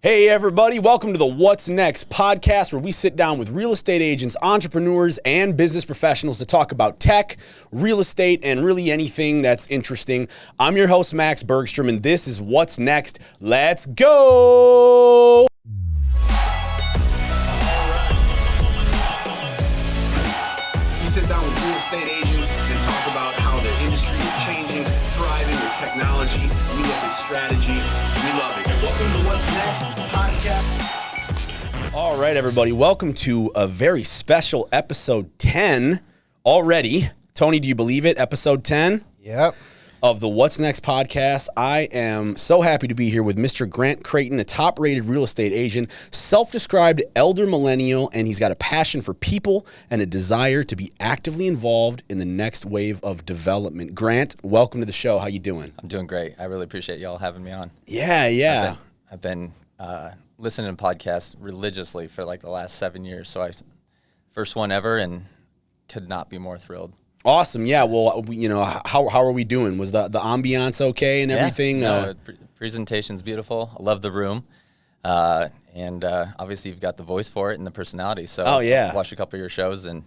Hey everybody, welcome to the What's Next podcast, where we sit down with real estate agents, entrepreneurs, and business professionals to talk about tech, real estate, and really anything that's interesting. I'm your host, Max Bergstrom, and this is What's Next. Let's go! We sit down with real estate agents and talk about how the industry is changing, thriving with technology. We look at strategy. We love it. Welcome to What's Next podcast. All right, everybody. Welcome to a very special episode 10 already. Tony, do you believe it? Episode 10? Yep. Of the What's Next podcast. I am so happy to be here with Mr. Grant Creighton, a top-rated real estate agent, self-described elder millennial, and he's got a passion for people and a desire to be actively involved in the next wave of development. Grant, welcome to the show. How you doing? I'm doing great. I really appreciate y'all having me on. Yeah. I've been listening to podcasts religiously for like the last 7 years. So first one ever, and could not be more thrilled. Awesome. Yeah. Well, how are we doing? Was the ambiance okay and everything? No, presentation's beautiful. I love the room. And obviously you've got the voice for it and the personality. So I watched a couple of your shows and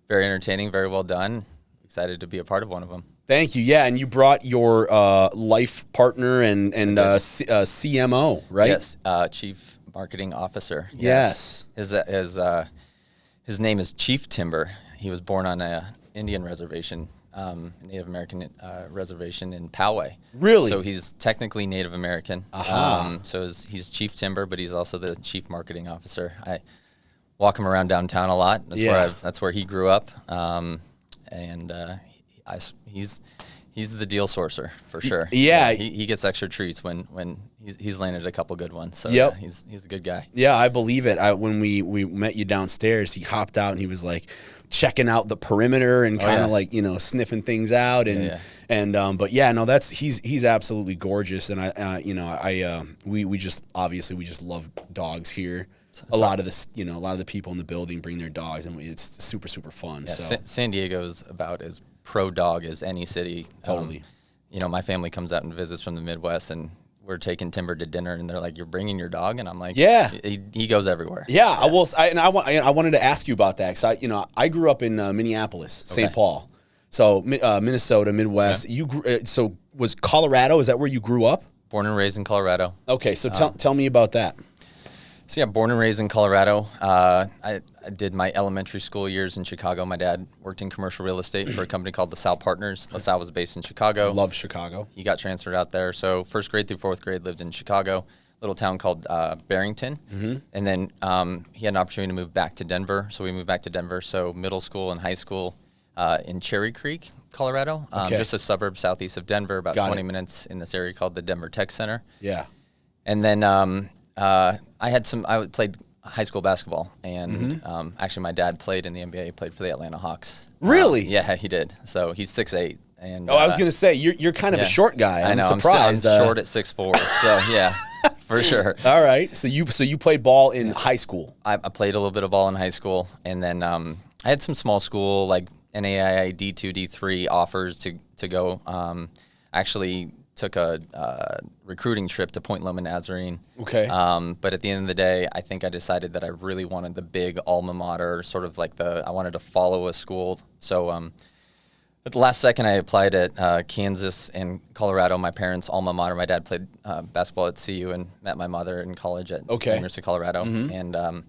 very entertaining, very well done. Excited to be a part of one of them. Thank you. Yeah. And you brought your life partner and CMO, right? Yes. Chief Marketing Officer. Yes. His name is Chief Timber. He was born on a Indian reservation, Native American reservation in Poway. Really? So he's technically Native American. So he's Chief Timber, but he's also the Chief Marketing Officer. I walk him around downtown a lot. That's where he grew up. He's the deal sourcer for sure. Yeah. He gets extra treats when he's landed a couple good ones. So he's a good guy. Yeah, I believe it. When we met you downstairs, he hopped out and he was like checking out the perimeter and kind of sniffing things out but he's absolutely gorgeous, and we just love dogs here. A lot of the people in the building bring their dogs, and it's super fun. Yeah, so San Diego's about as pro dog as any city. Totally. My family comes out and visits from the Midwest, and we're taking Timber to dinner, and they're like, "You're bringing your dog?" And I'm like, "Yeah." He goes everywhere. Yeah. I wanted to ask you about that, because I grew up in Minneapolis, St. Paul, so Minnesota, Midwest. You so was Colorado? Is that where you grew up? Born and raised in Colorado. Okay, so tell me about that. So yeah, born and raised in Colorado. I did my elementary school years in Chicago. My dad worked in commercial real estate for a company called LaSalle Partners. LaSalle was based in Chicago. Love Chicago. He got transferred out there. So first grade through fourth grade lived in Chicago, little town called Barrington. Mm-hmm. And then he had an opportunity to move back to Denver. So we moved back to Denver. So middle school and high school in Cherry Creek, Colorado, just a suburb southeast of Denver, about 20 minutes in this area called the Denver Tech Center. Yeah. And then I played high school basketball, and actually my dad played in the NBA. He played for the Atlanta Hawks. Really? Yeah, he did. So he's 6'8". And I was going to say, you're kind of a short guy. I know, surprised. I'm short at 6'4", so yeah, for sure. All right. So you played ball in high school. I played a little bit of ball in high school, and then I had some small school, like NAIA D2, D3 offers to go. Actually took a recruiting trip to Point Loma Nazarene. Okay. But at the end of the day, I think I decided that I really wanted the big alma mater, sort of like I wanted to follow a school. So at the last second, I applied at Kansas and Colorado, my parents' alma mater. My dad played basketball at CU and met my mother in college at the University of Colorado. Mm-hmm. And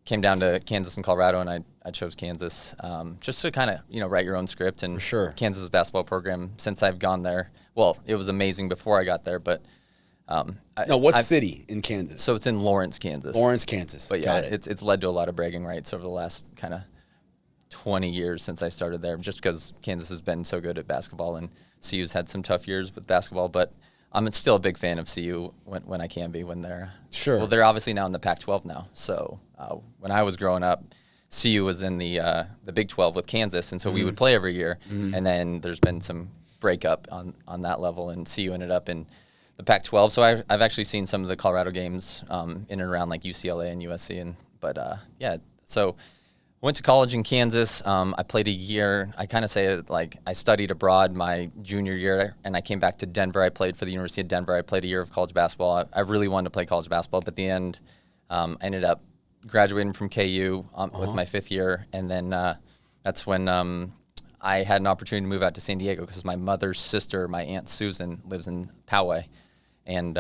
came down to Kansas and Colorado, and I chose Kansas just to kind of, write your own script. And Kansas basketball program, since I've gone there, well, it was amazing before I got there, but what city in Kansas? So it's in Lawrence, Kansas. Lawrence, Kansas. But yeah, it's led to a lot of bragging rights over the last kind of 20 years since I started there, just because Kansas has been so good at basketball, and CU's had some tough years with basketball, but I'm still a big fan of CU when I can be, when they're well, they're obviously now in the Pac-12 now. So when I was growing up, CU was in the Big 12 with Kansas, and so we would play every year. Mm-hmm. And then there's been some breakup on that level, and CU ended up in the Pac-12. So I've actually seen some of the Colorado games in and around like UCLA and USC, but so Went to college in Kansas. I played a year. I kind of say it like I studied abroad my junior year, and I came back to Denver. I played for the University of Denver. I played a year of college basketball. I really wanted to play college basketball, but at the end, I ended up graduating from KU with my 5th year, and then that's when I had an opportunity to move out to San Diego because my mother's sister, my Aunt Susan, lives in Poway, and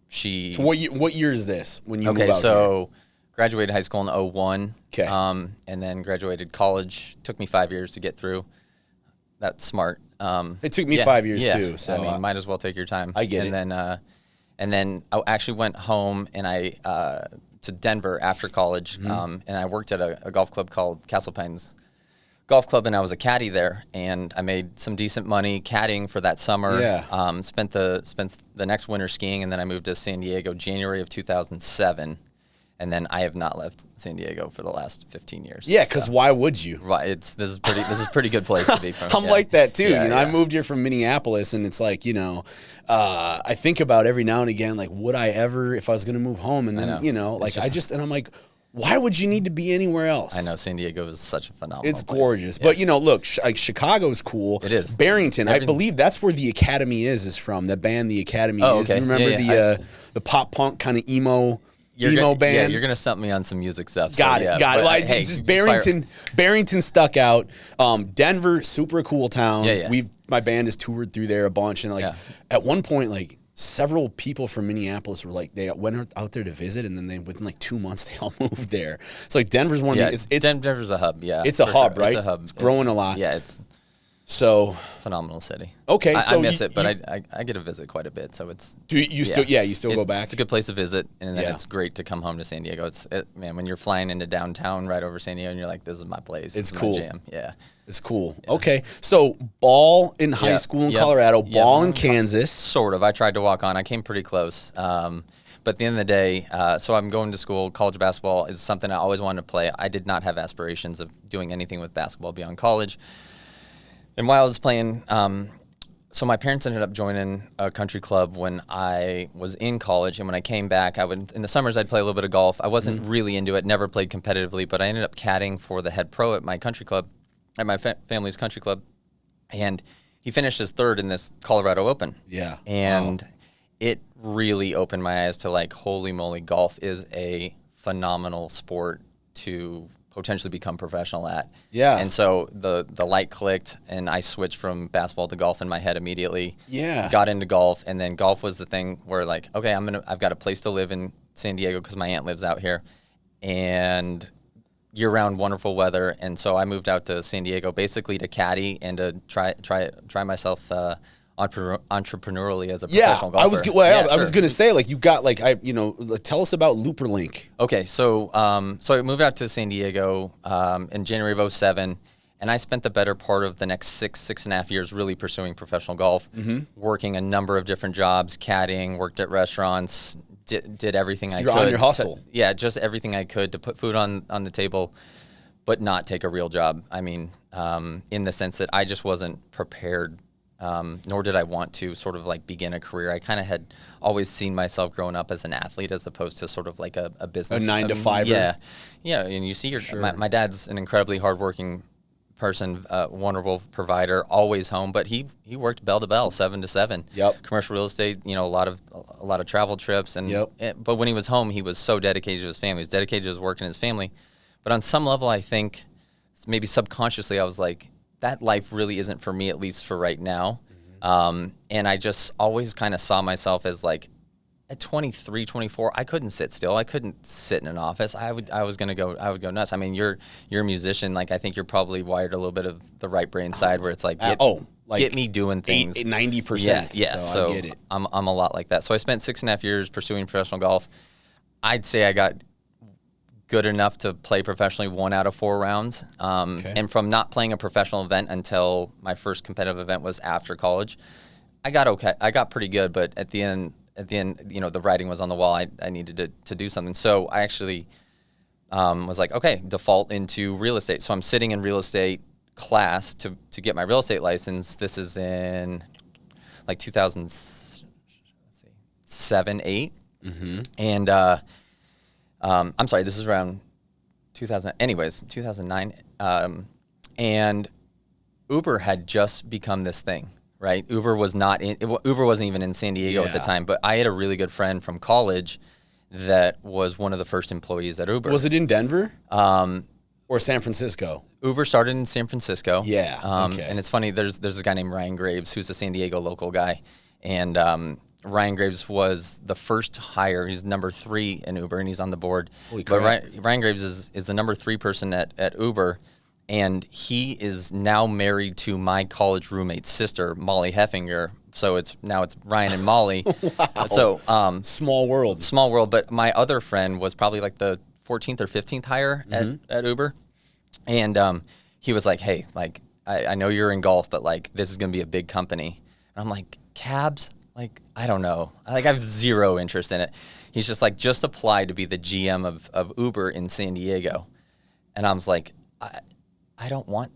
she. So what year is this when you moved out Okay, so here? graduated high school in 01. Okay. And then graduated college. Took me 5 years to get through. That's smart. It took me 5 years too. So I mean, might as well take your time. I get it. it. And then I actually went home and I to Denver after college, and I worked at a golf club called Castle Pines Golf Club, and I was a caddy there, and I made some decent money caddying for that summer. Yeah. Spent the next winter skiing, and then I moved to San Diego January of 2007, and then I have not left San Diego for the last 15 years. Yeah, because why would you? Right, this is pretty good place to be from. I'm like that too. Yeah, I moved here from Minneapolis, and it's like, I think about every now and again, like, would I ever, if I was going to move home, and then, and I'm like, why would you need to be anywhere else? I know San Diego is such a phenomenal It's place. gorgeous. Yeah. But, look, like Chicago is cool. It is. Barrington, I believe that's where the Academy is from. That band, the Academy is. Okay. You remember the pop punk kind of emo band? Yeah, you're gonna stump me on some music stuff. Got it. Like, hey, just Barrington stuck out. Denver, super cool town. Yeah. My band has toured through there a bunch, and at one point, like, several people from Minneapolis were like, they went out there to visit, and then within like 2 months they all moved there. So like Denver's one of the Denver's a hub. Yeah, it's a hub, sure. right? It's a hub. It's growing a lot. Yeah, it's so a phenomenal city. Okay, I miss it, but I get to visit quite a bit, so it's. Do you still? Yeah, you still go back. It's a good place to visit, and then it's great to come home to San Diego. Man, when you're flying into downtown right over San Diego, and you're like, this is my place. It's this cool. Is my jam. Yeah. It's cool. Yeah. Okay, so ball in high school in Colorado, ball in Kansas. Sort of. I tried to walk on. I came pretty close. But at the end of the day, so I'm going to school. College basketball is something I always wanted to play. I did not have aspirations of doing anything with basketball beyond college. And while I was playing, so my parents ended up joining a country club when I was in college. And when I came back, in the summers, I'd play a little bit of golf. I wasn't really into it, never played competitively, but I ended up caddying for the head pro at my country club, at my family's country club. And he finished as third in this Colorado Open. Yeah. And it really opened my eyes to, like, holy moly, golf is a phenomenal sport to potentially become professional at. Yeah. And so the light clicked, and I switched from basketball to golf in my head immediately. Yeah. Got into golf, and then golf was the thing where, like, okay, I've got a place to live in San Diego because my aunt lives out here, and year-round wonderful weather. And so I moved out to San Diego basically to caddy and to try myself entrepreneurially as a professional golfer. I was going to say, like, you got, like, tell us about Looperlink. Okay, so I moved out to San Diego in January of 2007, and I spent the better part of the next six and a half years really pursuing professional golf, working a number of different jobs, caddying, worked at restaurants, did everything I could. You're on your hustle. Just everything I could to put food on the table, but not take a real job. I mean, in the sense that I just wasn't prepared. Nor did I want to sort of like begin a career. I kind of had always seen myself growing up as an athlete as opposed to sort of like a business. A 9-to-5er. Yeah. Yeah. And you see my dad's an incredibly hardworking person, wonderful provider, always home, but he worked bell to bell, 7 to 7. Yep. Commercial real estate, a lot of travel trips. And but when he was home, he was so dedicated to his family. He was dedicated to his work and his family. But on some level, I think maybe subconsciously, I was like, that life really isn't for me, at least for right now. And I just always kind of saw myself as like at 23, 24, I couldn't sit still. I couldn't sit in an office. I would go nuts. I mean, you're a musician. Like, I think you're probably wired a little bit of the right brain side where it's like, get me doing things. 90%. Yeah. So I get it. I'm a lot like that. So I spent 6.5 years pursuing professional golf. I'd say I got good enough to play professionally 1 out of 4 rounds. And from not playing a professional event until my first competitive event was after college, I got okay. I got pretty good, but at the end, the writing was on the wall. I needed to do something. So I actually was like, okay, default into real estate. So I'm sitting in real estate class to get my real estate license. This is in like 2007, 8. And I'm sorry, this is around 2009. And Uber had just become this thing, right? Uber wasn't even in San Diego at the time, but I had a really good friend from college that was one of the first employees at Uber. Was it in Denver? Or San Francisco? Uber started in San Francisco. Yeah. Okay. And it's funny, there's a guy named Ryan Graves who's a San Diego local guy. And Ryan Graves was the first hire. He's number 3 in Uber, and he's on the board. Holy crap. But Ryan Graves is the number 3 person at Uber, and he is now married to my college roommate's sister, Molly Heffinger. So it's Ryan and Molly. Wow. So small world. Small world. But my other friend was probably like the 14th or 15th hire at Uber, and he was like, "Hey, like I know you're in golf, but like this is gonna be a big company." And I'm like, "Cabs? Like I don't know. Like I have zero interest in it." He's just like, "Just apply to be the GM of Uber in San Diego," and I was like, I don't want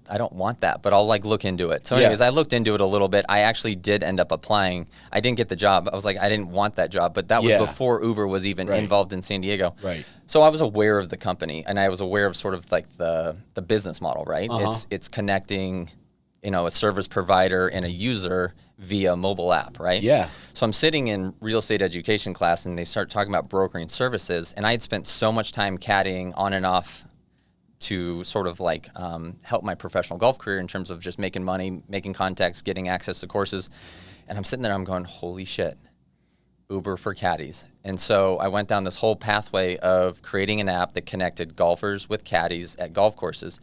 that, but I'll like look into it. So anyways, I looked into it a little bit. I actually did end up applying. I didn't get the job. I was like, I didn't want that job, but that was before Uber was even involved in San Diego. Right. So I was aware of the company, and I was aware of sort of like the business model, right? It's connecting, a service provider and a user via mobile app, right? Yeah. So I'm sitting in real estate education class, and they start talking about brokering services, and I had spent so much time caddying on and off to sort of like help my professional golf career in terms of just making money, making contacts, getting access to courses. And I'm sitting there, I'm going, holy shit, Uber for caddies. And so I went down this whole pathway of creating an app that connected golfers with caddies at golf courses.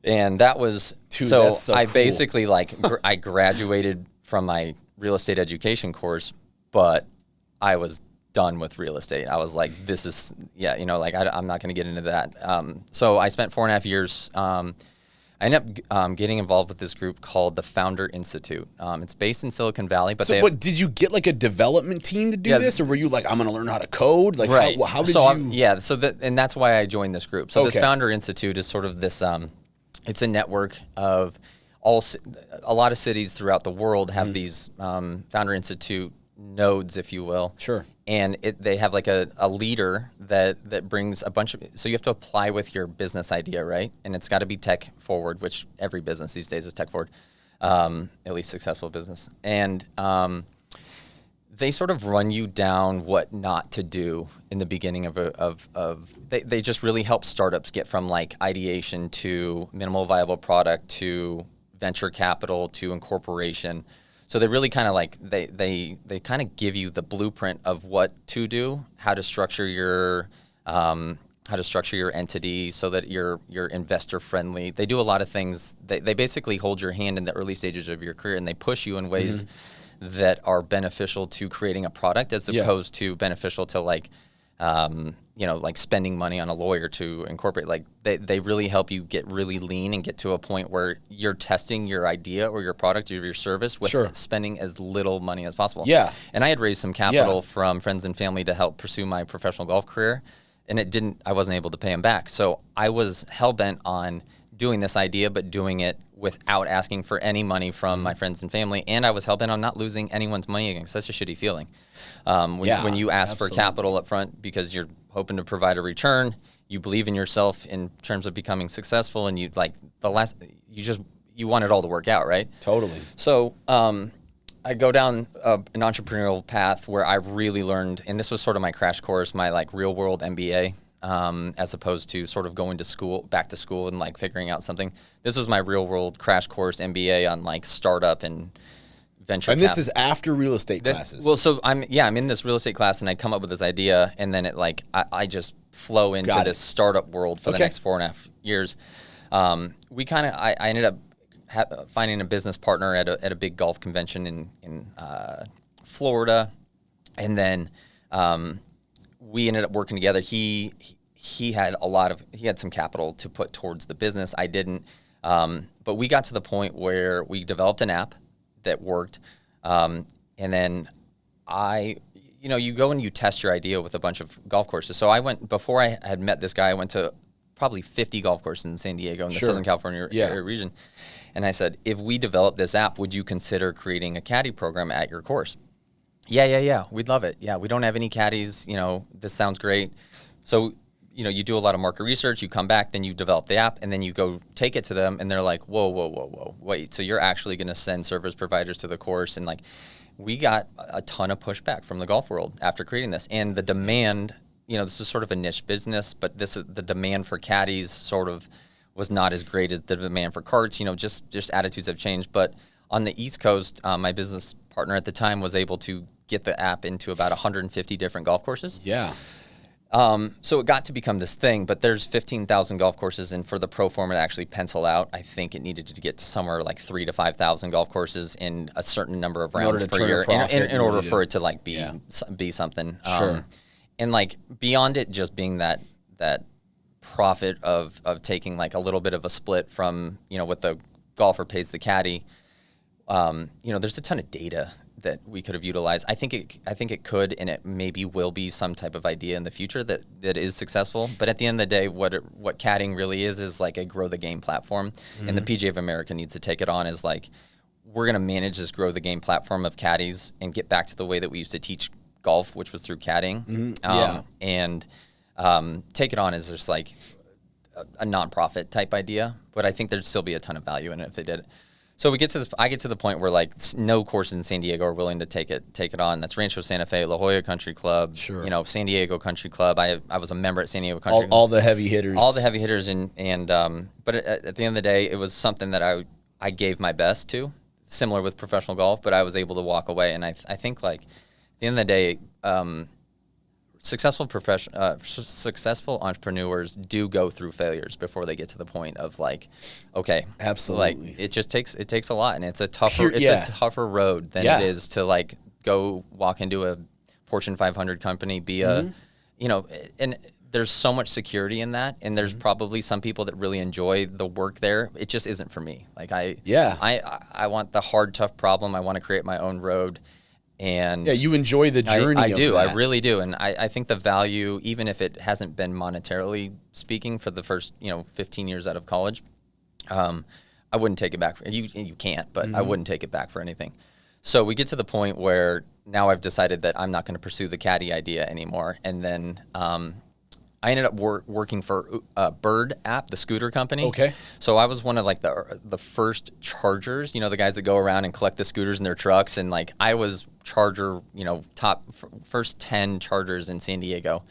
And that was, so I cool. Basically like, I graduated from my real estate education course, but I was done with real estate. I was like, this is, I'm not going to get into that. So I spent 4.5 years. I ended up getting involved with this group called the Founder Institute. It's based in Silicon Valley. But but did you get like a development team to do this, or were you like, I'm going to learn how to code? Like, right. how did you? And that's why I joined this group. So this Founder Institute is sort of this, it's a network of a lot of cities throughout the world have these Founder Institute nodes, if you will. Sure. And they have like a leader that brings a bunch of, so you have to apply with your business idea, right? And it's got to be tech forward, which every business these days is tech forward, at least successful business. And they sort of run you down what not to do in the beginning they just really help startups get from like ideation to minimal viable product to venture capital to incorporation. So they really kind of like, they kind of give you the blueprint of what to do, how to structure your entity so that you're investor friendly. They do a lot of things. They basically hold your hand in the early stages of your career, and they push you in ways that are beneficial to creating a product as opposed to beneficial to like, like spending money on a lawyer to incorporate. Like they really help you get really lean and get to a point where you're testing your idea or your product or your service with spending as little money as possible. Yeah. And I had raised some capital from friends and family to help pursue my professional golf career, and I wasn't able to pay them back. So I was hell-bent on doing this idea, but doing it without asking for any money from my friends and family. And I was hell-bent on not losing anyone's money again. It's such a shitty feeling. When you ask for capital up front because you're hoping to provide a return, you believe in yourself in terms of becoming successful, and you want it all to work out, right? Totally. So I go down an entrepreneurial path where I really learned, and this was sort of my crash course, my like real world MBA, as opposed to sort of going to back to school and like figuring out something. This was my real world crash course MBA on like startup and venture. And this is after real estate classes. Well, so I'm in this real estate class, and I come up with this idea, and then it like I just flow into this startup world for the next 4.5 years. I ended up finding a business partner at a big golf convention in Florida, and then we ended up working together. He had some capital to put towards the business. I didn't, but we got to the point where we developed an app that worked, and then you go and you test your idea with a bunch of golf courses. So before I had met this guy, I went to probably 50 golf courses in San Diego in the Southern California area region. And I said, if we develop this app, would you consider creating a caddy program at your course? Yeah. We'd love it. Yeah, we don't have any caddies. This sounds great. So you do a lot of market research, you come back, then you develop the app, and then you go take it to them, and they're like, whoa, wait, so you're actually going to send service providers to the course? And like, we got a ton of pushback from the golf world after creating this, and the demand, this is sort of a niche business, but the demand for caddies sort of was not as great as the demand for carts. Just attitudes have changed. But on the East Coast, my business partner at the time was able to get the app into about 150 different golf courses. Yeah. So it got to become this thing, but there's 15,000 golf courses, and for the pro forma to actually pencil out, I think it needed to get to somewhere like 3,000 to 5,000 golf courses in a certain number of rounds per year in order for it to like be something. Sure. And like beyond it just being that profit of taking like a little bit of a split from what the golfer pays the caddy. There's a ton of data that we could have utilized. I think it could, and it maybe will be some type of idea in the future that is successful. But at the end of the day, what caddying really is like a grow the game platform. Mm-hmm. And the PGA of America needs to take it on as like, we're going to manage this grow the game platform of caddies and get back to the way that we used to teach golf, which was through caddying. Mm-hmm. And take it on as just like a nonprofit type idea. But I think there'd still be a ton of value in it if they did it. So I get to the point where like no courses in San Diego are willing to take it on. That's Rancho Santa Fe, La Jolla Country Club, sure. San Diego Country Club. I was a member at San Diego Country Club. All the heavy hitters. All the heavy hitters, and but at the end of the day, it was something that I gave my best to, similar with professional golf, but I was able to walk away. And I think like at the end of the day, successful entrepreneurs do go through failures before they get to the point of like, okay, absolutely. Like it takes a lot, and it's a tougher road than it is to like go walk into a Fortune 500 company, be a, and there's so much security in that, and there's probably some people that really enjoy the work there. It just isn't for me. Like I want the hard, tough problem. I want to create my own road. And you enjoy the journey. I do. That. I really do. And I think the value, even if it hasn't been monetarily speaking for the first, 15 years out of college, I wouldn't take it back. You can't, but I wouldn't take it back for anything. So we get to the point where now I've decided that I'm not going to pursue the caddy idea anymore. And then I ended up working for Bird App, the scooter company. Okay. So I was one of like the first chargers, the guys that go around and collect the scooters in their trucks. And like I was charger, first 10 chargers in San Diego.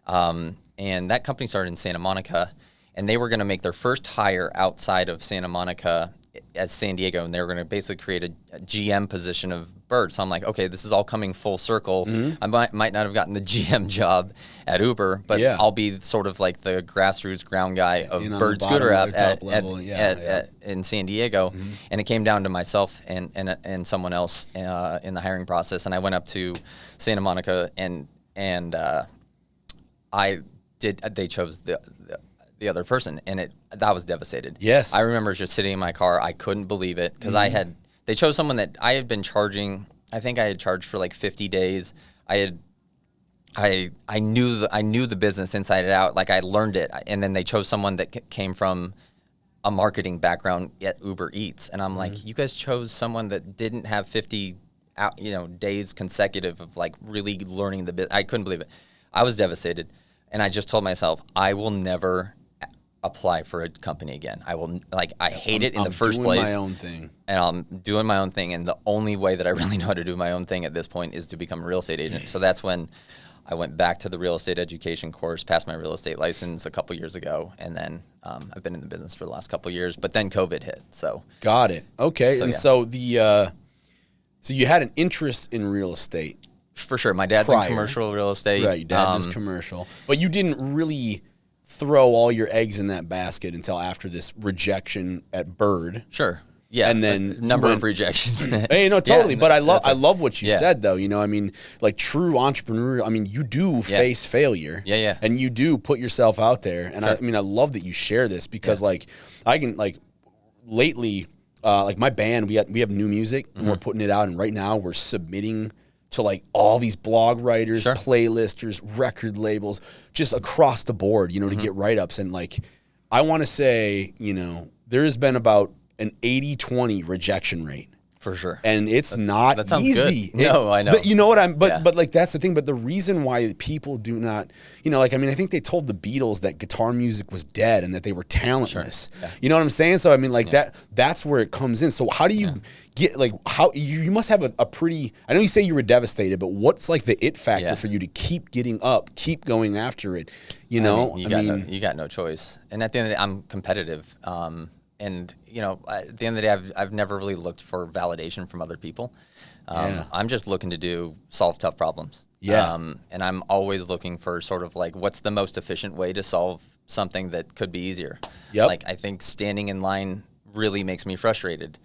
And that company started in Santa Monica, and they were going to make their first hire outside of Santa Monica as San Diego. And they were going to basically create a GM position of Bird. So I'm like, okay, this is all coming full circle. Mm-hmm. I might not have gotten the GM job at Uber, but I'll be sort of like the grassroots ground guy of Bird Scooter App in San Diego. Mm-hmm. And it came down to myself and someone else in the hiring process. And I went up to Santa Monica and they chose the other person, and I was devastated. Yes. I remember just sitting in my car. I couldn't believe it because they chose someone that I had been charging. I think I had charged for like 50 days. I knew the business inside and out. Like I learned it. And then they chose someone that came from a marketing background at Uber Eats. And I'm like, you guys chose someone that didn't have 50 days consecutive of like really learning the business. I couldn't believe it. I was devastated. And I just told myself, I will never apply for a company again. I hate it in the first place. I'm doing my own thing. And I'm doing my own thing. And the only way that I really know how to do my own thing at this point is to become a real estate agent. So that's when I went back to the real estate education course, passed my real estate license a couple years ago. And then I've been in the business for the last couple of years, but then COVID hit. So got it. Okay. So so you had an interest in real estate. For sure. My dad's in commercial real estate. Right. Your dad does commercial, but you didn't really throw all your eggs in that basket until after this rejection at Bird. Sure. Yeah. And then number of rejections. Hey, no, totally. But I love what you said though. I mean, like true entrepreneur, I mean, you do face failure. Yeah. And you do put yourself out there. And sure. I love that you share this because like I can like lately, like my band, we have new music and we're putting it out. And right now we're submitting to like all these blog writers, playlisters, record labels, just across the board, to get write-ups. And like, I want to say, there has been about an 80-20 rejection rate. For sure. And it's not that sounds easy. good. No, I know. You know what but like that's the thing. But the reason why people do not, like, I mean, I think they told the Beatles that guitar music was dead and that they were talentless. Sure. Yeah. You know what I'm saying? So I mean, like that's where it comes in. So how do you get, like, how you must have a pretty, I know you say you were devastated, but what's like the it factor for you to keep getting up, keep going after it? You know, you got no choice. And at the end of the day, I'm competitive. And, at the end of the day, I've never really looked for validation from other people. I'm just looking to solve tough problems. Yeah. And I'm always looking for sort of like, what's the most efficient way to solve something that could be easier? Yep. Like, I think standing in line really makes me frustrated.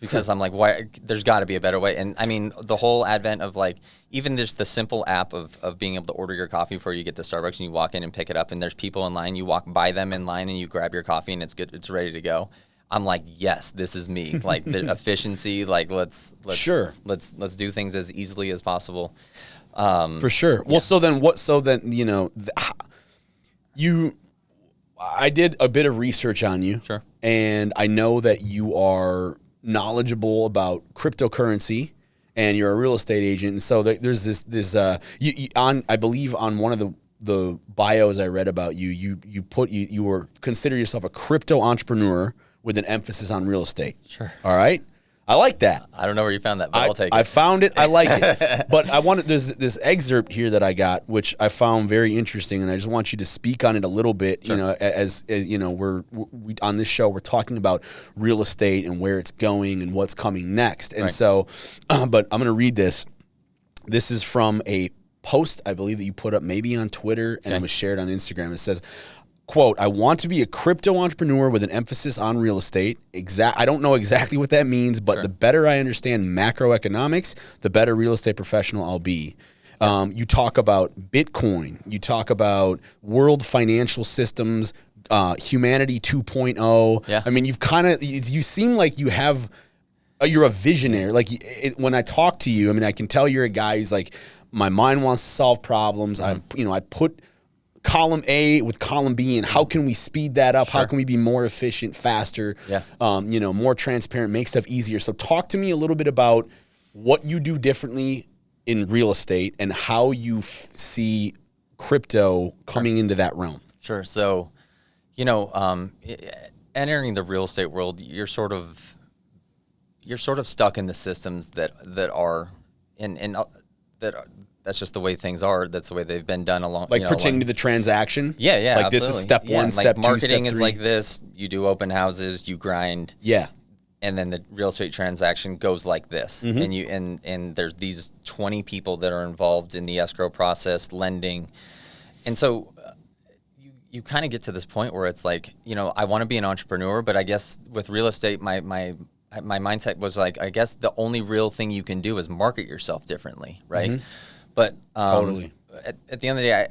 Because I'm like, why? There's got to be a better way. And I mean, the whole advent of like, even there's the simple app of being able to order your coffee before you get to Starbucks and you walk in and pick it up and there's people in line. You walk by them in line and you grab your coffee and it's good. It's ready to go. I'm like, yes, this is me. Like the efficiency. Like let's do things as easily as possible. For sure. Well, so then I did a bit of research on you. Sure. And I know that you are knowledgeable about cryptocurrency and you're a real estate agent. And so there's this I believe on one of the bios I read about you, you were consider yourself a crypto entrepreneur with an emphasis on real estate. Sure. All right. I like that. I don't know where you found that, but I'll take it. I found it. I like it. But there's this excerpt here that I got, which I found very interesting, and I just want you to speak on it a little bit. Sure. As we on this show, we're talking about real estate and where it's going and what's coming next. And so, but I'm going to read this. This is from a post, I believe, that you put up maybe on Twitter, and it was shared on Instagram. It says, quote, I want to be a crypto entrepreneur with an emphasis on real estate. I don't know exactly what that means, but the better I understand macroeconomics, the better real estate professional I'll be. You talk about Bitcoin. You talk about world financial systems, humanity 2.0. Yeah. I mean, you seem like you have, you're a visionary. Like when I talk to you, I mean, I can tell you're a guy who's like, my mind wants to solve problems. Mm-hmm. I put column A with column B, and how can we speed that up? Sure. How can we be more efficient, faster, more transparent, make stuff easier? So talk to me a little bit about what you do differently in real estate and how you see crypto coming into that realm. Sure. So, entering the real estate world, you're sort of stuck in the systems that are that's just the way things are. That's the way they've been done along. Like pertaining to the transaction. Yeah. Like absolutely. This is step one, step two, marketing step is three. like this. You do open houses, you grind. Yeah. And then the real estate transaction goes like this. Mm-hmm. And there's these 20 people that are involved in the escrow process, lending. And so you kind of get to this point where it's like, I want to be an entrepreneur, but I guess with real estate, my mindset was like, I guess the only real thing you can do is market yourself differently, right? Mm-hmm. But totally. At the end of the day,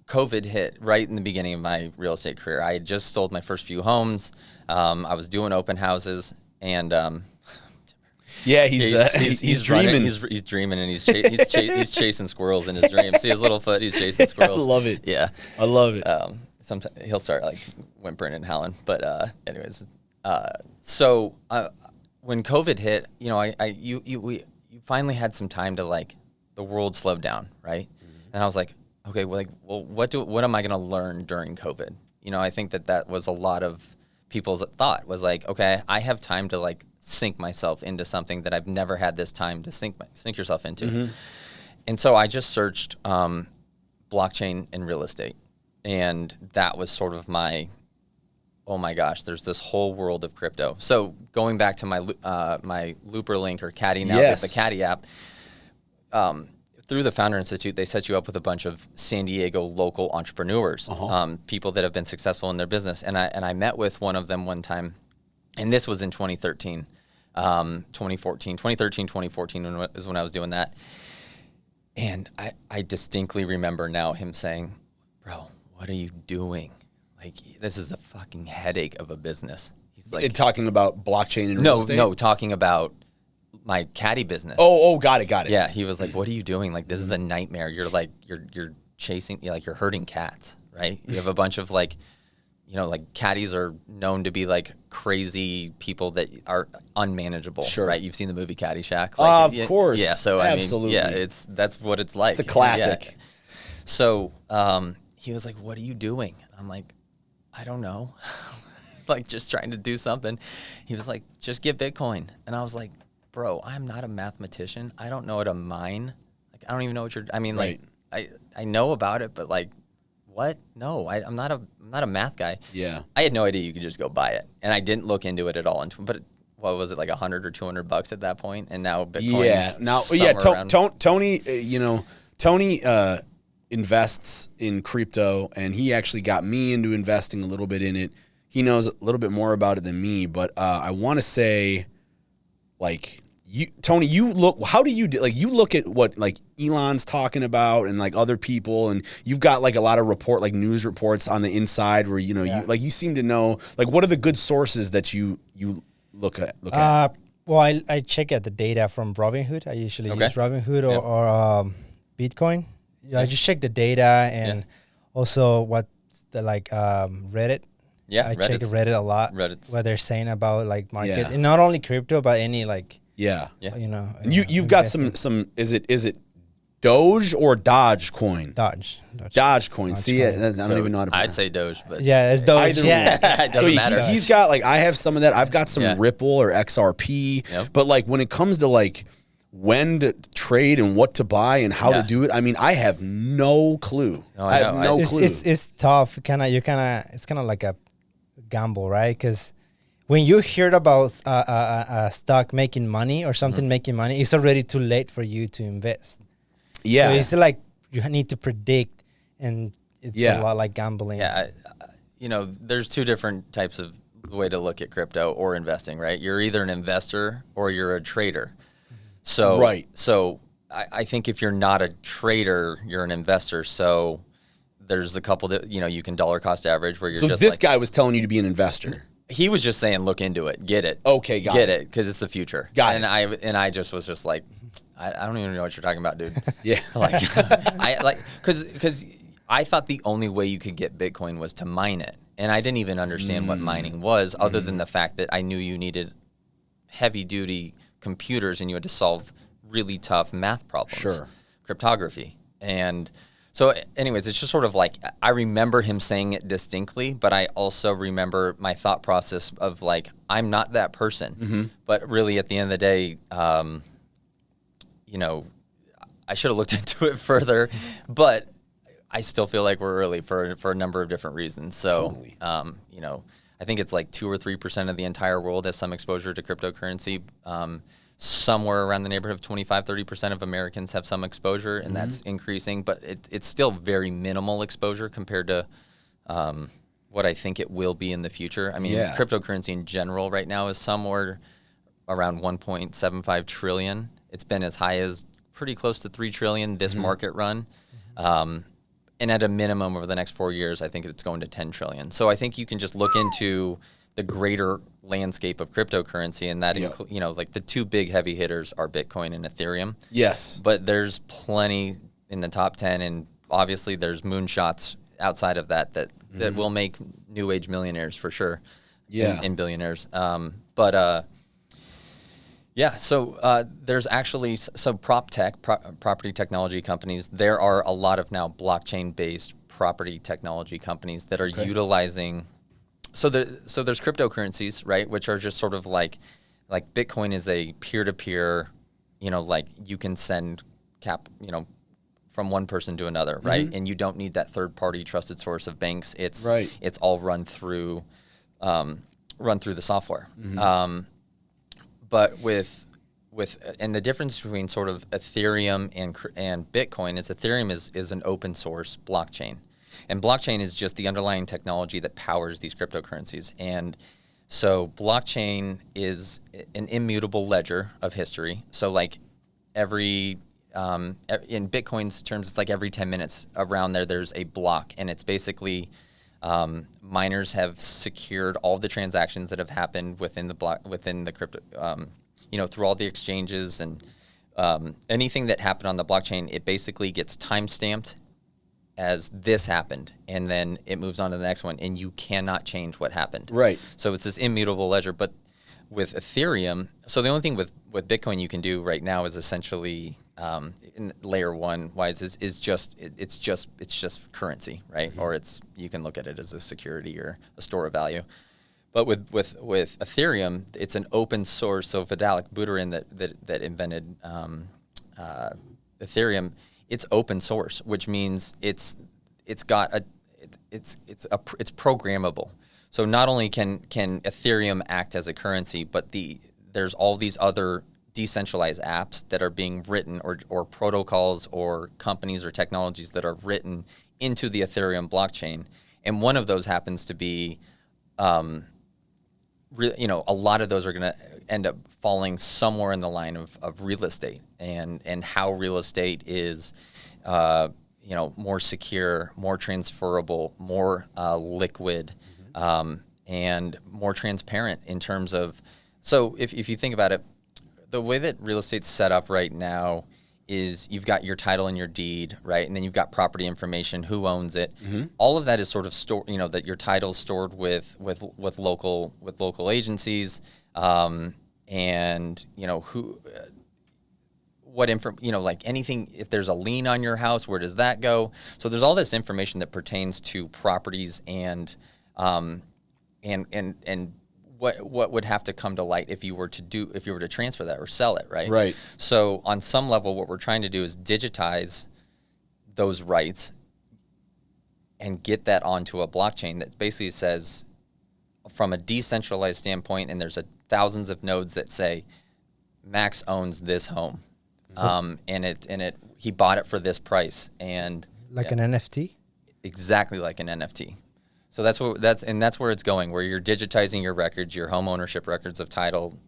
COVID hit right in the beginning of my real estate career. I had just sold my first few homes. I was doing open houses, and he's dreaming. He's dreaming, and he's chasing squirrels in his dreams. See his little foot? He's chasing squirrels. I love it. Yeah, I love it. Sometimes he'll start like whimpering and howling. But anyways, so when COVID hit, you finally had some time to like. The world slowed down, right? Mm-hmm. And I was like, okay, well, what am I going to learn during COVID? I think that was a lot of people's thought was like, okay, I have time to like sink myself into something that I've never had this time to sink yourself into. Mm-hmm. And so I just searched blockchain and real estate. And that was sort of my, oh my gosh, there's this whole world of crypto. So going back to my Looperlink or Caddy now, the Caddy App, through the Founder Institute, they set you up with a bunch of San Diego local entrepreneurs, people that have been successful in their business. And I met with one of them one time, and this was in 2013, 2014 is when I was doing that. And I distinctly remember now him saying, bro, what are you doing? Like, this is a fucking headache of a business. He's like, talking about blockchain and real estate? No, talking about my caddy business. Oh, got it. Yeah, he was like, "What are you doing? Like, this is a nightmare. You're like, you're chasing, you're hurting cats, right? You have a bunch of like like caddies are known to be like crazy people that are unmanageable, Sure. right? You've seen the movie Caddyshack. Of course. Yeah. So Absolutely. I mean, that's what it's like. It's a classic. Yeah. So he was like, "What are you doing?" I'm like, "I don't know." Like just trying to do something. He was like, "Just get Bitcoin." And I was like, "Bro, I'm not a mathematician. I don't know how to mine. Like I don't even know what I mean, Right. like I know about it, but like what? No, I'm not a math guy." Yeah. I had no idea you could just go buy it, and I didn't look into it at all. But what was it, like $100 or $200 at that point? And now Bitcoin's Tony, Tony invests in crypto, and he actually got me into investing a little bit in it. He knows a little bit more about it than me, but I want to say, like, Tony, you look at what like Elon's talking about and like other people, and you've got like a lot of news reports on the inside where you seem to know, like, what are the good sources that you look at? Well, I check out the data from Robinhood. I usually use Robinhood or Bitcoin. I just check the data and also what's the Reddit. Yeah, I check Reddit a lot. What they're saying about like market, and not only crypto, but any like. Yeah. And you've got some is it Doge or Dogecoin? Dogecoin. See, I don't even know how to pronounce. I'd say Doge, but yeah, it's Doge. It doesn't matter. He's got like, I have some of that. I've got some Ripple or XRP, but like when it comes to like when to trade and what to buy and how to do it, I mean, I have no clue. I have no clue. It's tough. It's kind of like a gamble, right? Because when you hear about a stock making money or something making money, it's already too late for you to invest. Yeah. So it's like you need to predict, and it's a lot like gambling. Yeah. There's two different types of way to look at crypto or investing, right? You're either an investor or you're a trader. So, So I think if you're not a trader, you're an investor. So there's a couple that, you can dollar cost average where you're so just this guy was telling you to be an investor. He was just saying, look into it, get it. Okay, get it, because it's the future. Got it. And I just was just like, I don't even know what you're talking about, dude. Yeah, because I thought the only way you could get Bitcoin was to mine it, and I didn't even understand what mining was, other than the fact that I knew you needed heavy duty computers and you had to solve really tough math problems, cryptography, and. So anyways, it's just sort of like, I remember him saying it distinctly, but I also remember my thought process of like, I'm not that person. But really at the end of the day, I should have looked into it further, but I still feel like we're early for a number of different reasons. So, I think it's like 2 or 3% of the entire world has some exposure to cryptocurrency. Somewhere around the neighborhood of 25-30% of Americans have some exposure, and that's increasing, but it's still very minimal exposure compared to what I think it will be in the future. I mean, cryptocurrency in general right now is somewhere around 1.75 trillion. It's been as high as pretty close to 3 trillion this market run. And at a minimum over the next 4 years, I think it's going to 10 trillion. So I think you can just look into the greater landscape of cryptocurrency, and that like the two big heavy hitters are Bitcoin and Ethereum. Yes. But there's plenty in the top 10, and obviously there's moonshots outside of that will make new age millionaires for sure. Yeah. And billionaires. So there's actually property technology companies. There are a lot of now blockchain based property technology companies that are utilizing. So there's cryptocurrencies, right, which are just sort of like Bitcoin is a peer-to-peer, like you can send from one person to another, right? And you don't need that third-party trusted source of banks. It's all run through the software. But with the difference between sort of Ethereum and Bitcoin is Ethereum is an open source blockchain. And blockchain is just the underlying technology that powers these cryptocurrencies. And so blockchain is an immutable ledger of history. So like in Bitcoin's terms, it's like every 10 minutes around there's a block. And it's basically miners have secured all the transactions that have happened within the crypto, through all the exchanges and anything that happened on the blockchain, it basically gets time stamped as this happened, and then it moves on to the next one, and you cannot change what happened. Right. So it's this immutable ledger. But with Ethereum, so the only thing with Bitcoin you can do right now is essentially in layer one wise is just it's just currency, right? Mm-hmm. Or you can look at it as a security or a store of value. But with Ethereum, it's an open source. So Vitalik Buterin that invented Ethereum, it's open source, which means it's programmable. So not only can Ethereum act as a currency, but there's all these other decentralized apps that are being written, or protocols or companies or technologies that are written into the Ethereum blockchain. And one of those happens to be, a lot of those are going to end up falling somewhere in the line of real estate and how real estate is, more secure, more transferable, more liquid, and more transparent in terms of. So if you think about it, the way that real estate's set up right now is you've got your title and your deed, right? And then you've got property information, who owns it. Mm-hmm. All of that is sort of stored, that your title's stored with local agencies, and who. What like anything, if there's a lien on your house, where does that go? So there's all this information that pertains to properties and what would have to come to light if you were to transfer that or sell it, right? Right. So on some level, what we're trying to do is digitize those rights and get that onto a blockchain that basically says, from a decentralized standpoint, and there's thousands of nodes that say Max owns this home. And he bought it for this price, and like an NFT, exactly like an NFT. So that's where it's going, where you're digitizing your records, your home ownership records of title,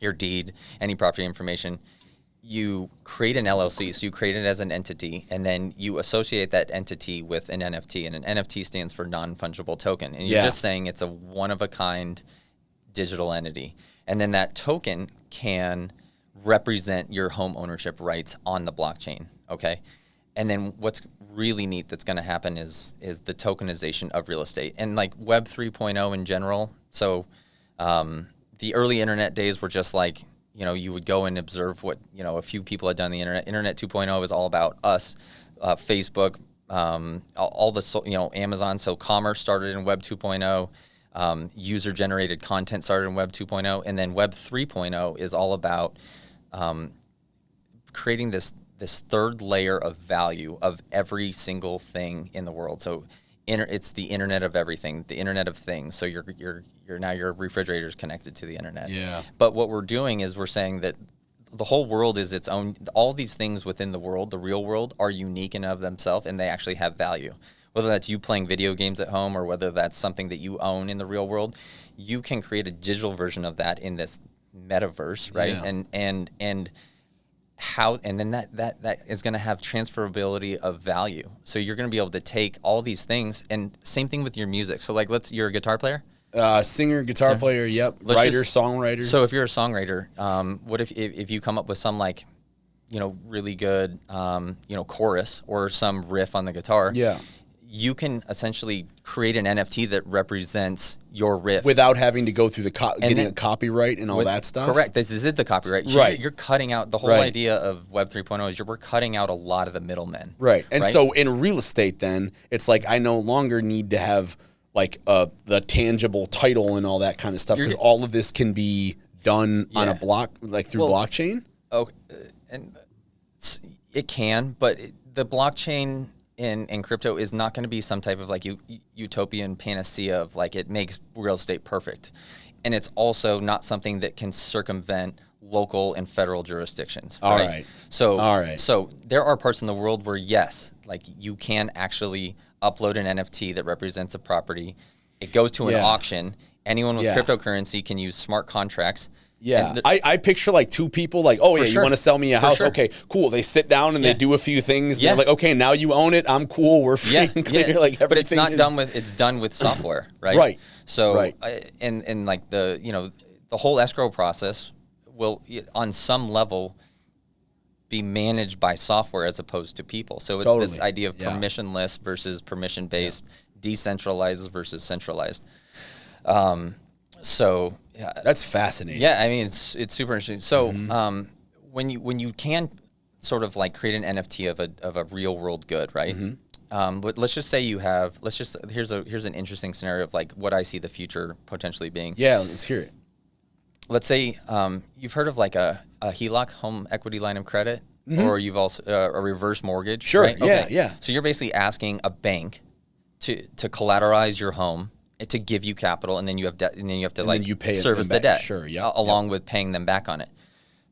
your deed, any property information. You create an LLC, so you create it as an entity, and then you associate that entity with an NFT, and an NFT stands for non-fungible token, and you're just saying it's a one-of-a-kind digital entity, and then that token can represent your home ownership rights on the blockchain, okay? And then what's really neat that's going to happen is the tokenization of real estate. And like Web 3.0 in general, so the early internet days were just like, you would go and observe what, a few people had done the internet. Internet 2.0 is all about us, Facebook, all the, Amazon. So commerce started in Web 2.0. User-generated content started in Web 2.0. And then Web 3.0 is all about creating this third layer of value of every single thing in the world. So it's the internet of everything, the internet of things. So your refrigerator is connected to the internet. Yeah. But what we're doing is we're saying that the whole world is its own. All these things within the world, the real world, are unique in and of themselves, and they actually have value. Whether that's you playing video games at home or whether that's something that you own in the real world, you can create a digital version of that in this metaverse, right? Yeah. And how, and then that is going to have transferability of value. So you're going to be able to take all these things, and same thing with your music. So like, you're a guitar player? Singer, guitar player, yep. Writer, songwriter. So if you're a songwriter, what if you come up with some like, really good, chorus or some riff on the guitar? Yeah. You can essentially create an NFT that represents your riff without having to go through getting a copyright and all that stuff. Correct. This is the copyright. Right. You're cutting out the whole idea of Web 3.0 is we're cutting out a lot of the middlemen. Right. And so in real estate, then it's like I no longer need to have like the tangible title and all that kind of stuff, because all of this can be done on a block, like through blockchain. Okay, and it can, but the blockchain in crypto is not going to be some type of like utopian panacea of like it makes real estate perfect. And it's also not something that can circumvent local and federal jurisdictions. All right. So there are parts in the world where, yes, like you can actually upload an NFT that represents a property. It goes to an auction. Anyone with cryptocurrency can use smart contracts. Yeah, I picture like two people like, oh, you want to sell me a house? Sure. Okay, cool. They sit down and they do a few things. Yeah. They're like, okay, now you own it. I'm cool. We're free and clear. Yeah. Like, but it's not it's done with software, right? Right. So, and like the whole escrow process will, on some level, be managed by software as opposed to people. So it's this idea of permissionless versus permission-based, decentralized versus centralized. So that's fascinating. Yeah, I mean it's super interesting. So when you can sort of like create an NFT of a real world good, right? But let's just say here's an interesting scenario of like what I see the future potentially being. Yeah, let's hear it. Let's say you've heard of like a HELOC, home equity line of credit, or you've also a reverse mortgage. Sure. Right? Okay. Yeah. So you're basically asking a bank to collateralize your home, to give you capital, and then you have debt, and then you have to like you pay service them the back. debt. Sure. Yeah. Along with paying them back on it.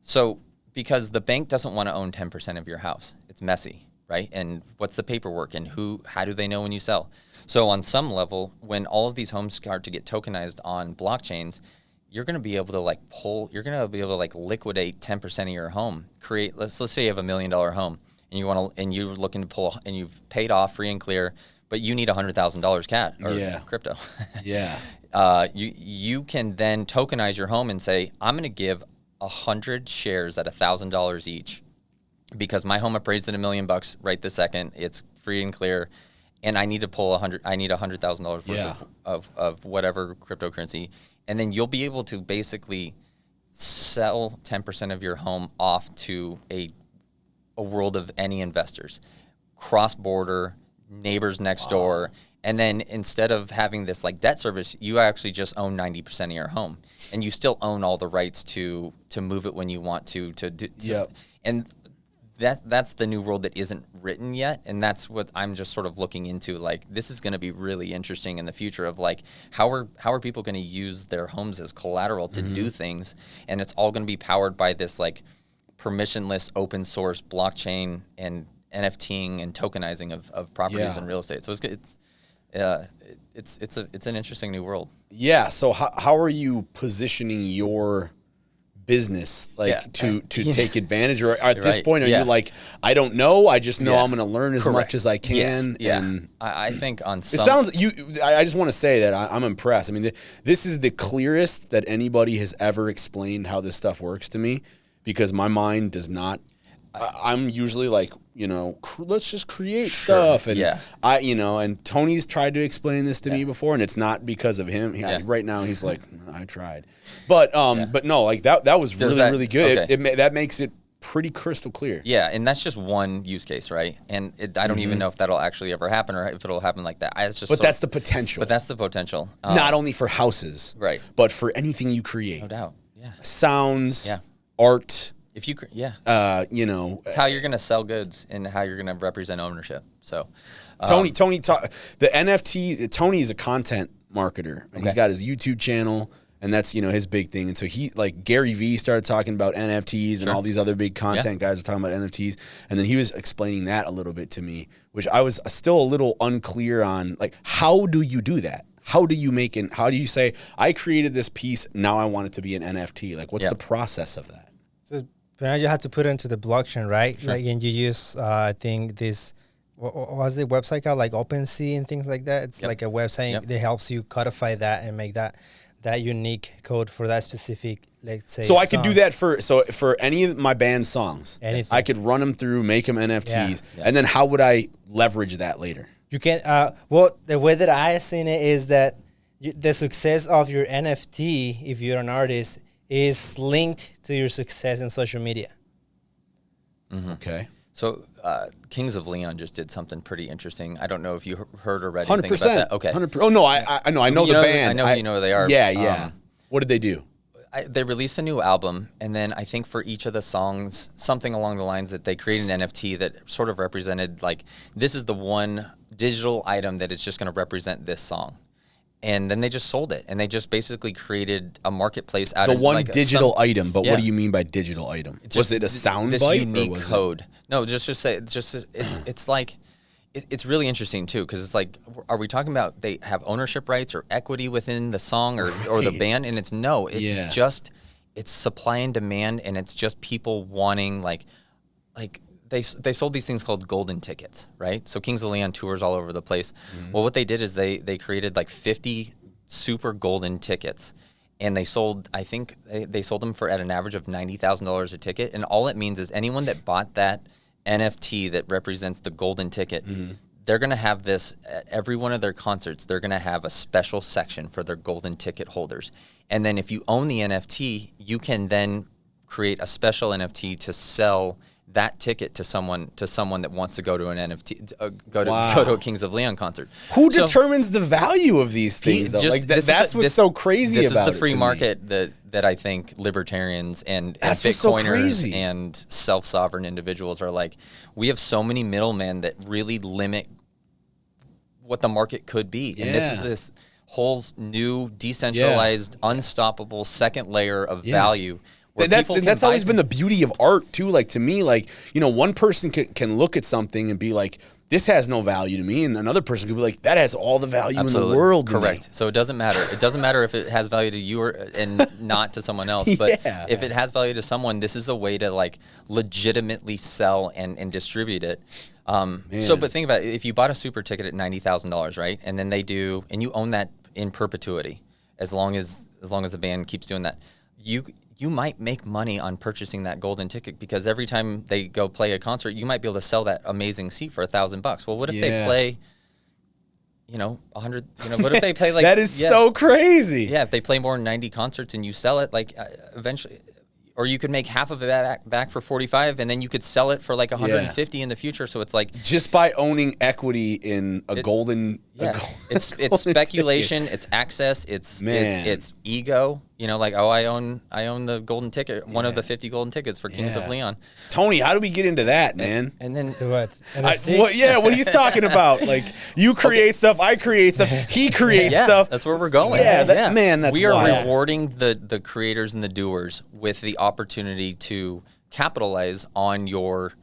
So because the bank doesn't want to own 10% of your house, it's messy, right? And what's the paperwork, and how do they know when you sell? So on some level, when all of these homes start to get tokenized on blockchains, you're going to be able to liquidate 10% of your home. Let's say you have $1 million home, and you're looking to pull, and you've paid off free and clear, but you need $100,000 cash or crypto. You can then tokenize your home and say, I'm going to give 100 shares at $1,000 each, because my home appraised at $1 million right this second. It's free and clear, and I need to pull $100,000 worth of whatever cryptocurrency. And then you'll be able to basically sell 10% of your home off to a world of any investors, cross-border, neighbors next door. And then instead of having this like debt service, you actually just own 90% of your home, and you still own all the rights to move it when you want to and that's the new world that isn't written yet, and that's what I'm just sort of looking into. Like, this is going to be really interesting in the future of like how are people going to use their homes as collateral to do things, and it's all going to be powered by this like permissionless open source blockchain and NFTing and tokenizing of properties and real estate. So it's an interesting new world. Yeah. So how are you positioning your business to take advantage, or at this point are you like, I don't know, I just know I'm going to learn as much as I can? And I think on some, it sounds I just want to say that I'm impressed. I mean, this is the clearest that anybody has ever explained how this stuff works to me, because my mind does not. I'm usually like, let's just create stuff. And and Tony's tried to explain this to me before, and it's not because of him. Right now he's like, I tried. But no, like that was really good. Okay. That makes it pretty crystal clear. Yeah, and that's just one use case, right? And I don't even know if that'll actually ever happen, or if it'll happen like that. That's the potential. But that's the potential. Not only for houses, right, but for anything you create. No doubt. Yeah. Sounds, art. If you, it's how you're going to sell goods and how you're going to represent ownership. So, the NFT. Tony is a content marketer, and he's got his YouTube channel, and that's his big thing. And so he, like Gary Vee, started talking about NFTs, and all these other big content guys are talking about NFTs, and then he was explaining that a little bit to me, which I was still a little unclear on. Like, how do you do that? How do you say, I created this piece, now I want it to be an NFT? Like, what's the process of that? So you have to put it into the blockchain, right? Sure. Like, and you use, I think this, what was the website called? Like OpenSea and things like that. It's like a website that helps you codify that and make that unique code for that specific, let's say. So I could do that for any of my band songs. Anything. I could run them through, make them NFTs, and then how would I leverage that later? You can, the way that I seen it is that the success of your NFT, if you're an artist, is linked to your success in social media. Mm-hmm. Okay. So Kings of Leon just did something pretty interesting. I don't know if you heard or read anything about that. Okay. 100%. Oh, no, I know. I know the band. I know you know who they are. Yeah. What did they do? They released a new album, and then I think for each of the songs, something along the lines that they created an NFT that sort of represented, like, this is the one digital item that is just going to represent this song. And then they just sold it, and they just basically created a marketplace out of one digital item. But what do you mean by digital item? Was it a sound this bite? Unique code? No, it's like it's really interesting too, because it's like, are we talking about they have ownership rights or equity within the song or the band? And it's just it's supply and demand, and it's just people wanting like. They sold these things called golden tickets, right? So Kings of Leon tours all over the place. Mm-hmm. Well, what they did is they created like 50 super golden tickets, and they sold, I think they sold them for at an average of $90,000 a ticket. And all it means is anyone that bought that NFT that represents the golden ticket, they're going to have this at every one of their concerts. They're going to have a special section for their golden ticket holders. And then if you own the NFT, you can then create a special NFT to sell that ticket to someone that wants to go to an NFT, go to a Kings of Leon concert. Who determines the value of these things? Though? Like that's what's so crazy about it. This is the free market that I think libertarians and Bitcoiners and self-sovereign individuals are like. We have so many middlemen that really limit what the market could be, and this is this whole new decentralized, unstoppable second layer of value. That's always been the beauty of art too. Like to me, like, you know, one person can look at something and be like, this has no value to me, and another person could be like, that has all the value in the world. Correct. So it doesn't matter. It doesn't matter if it has value to you and not to someone else. But if it has value to someone, this is a way to like legitimately sell and distribute it. But think about it. If you bought a super ticket at $90,000, right, and then and you own that in perpetuity, as long as the band keeps doing that, you might make money on purchasing that golden ticket, because every time they go play a concert, you might be able to sell that amazing seat for $1,000. Well, what if they play, 100? What if they play like that is so crazy. Yeah, if they play more than 90 concerts and you sell it, like eventually. Or you could make half of it back for 45, and then you could sell it for like 150 in the future. So it's like just by owning equity in a golden. It's speculation. It's access. It's ego. Like, I own the golden ticket, one of the 50 golden tickets for Kings of Leon. Tony, how do we get into that, man? And then what? What he's talking about? Like, you create stuff, I create stuff, he creates stuff. That's where we're going. We are rewarding the creators and the doers with the opportunity to capitalize on your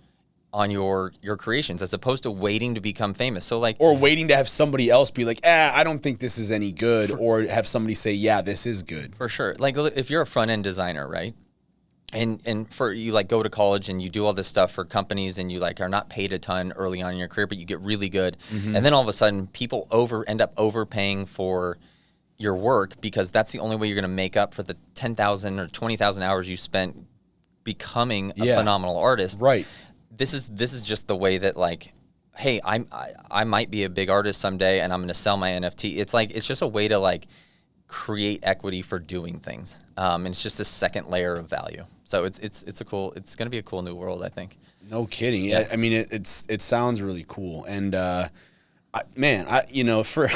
creations, as opposed to waiting to become famous. So like, or waiting to have somebody else be like, I don't think this is any good, or have somebody say, yeah, this is good. For sure. Like, if you're a front end designer, right? And for you, like, go to college and you do all this stuff for companies, and you like are not paid a ton early on in your career, but you get really good. And then all of a sudden people end up overpaying for your work, because that's the only way you're going to make up for the 10,000 or 20,000 hours you spent becoming a phenomenal artist. Right. This is just the way that, like, hey, I might be a big artist someday, and I'm going to sell my NFT. It's like, it's just a way to like create equity for doing things. And it's just a second layer of value. So it's going to be a cool new world, I think. No kidding. Yeah. I mean, it sounds really cool. And, for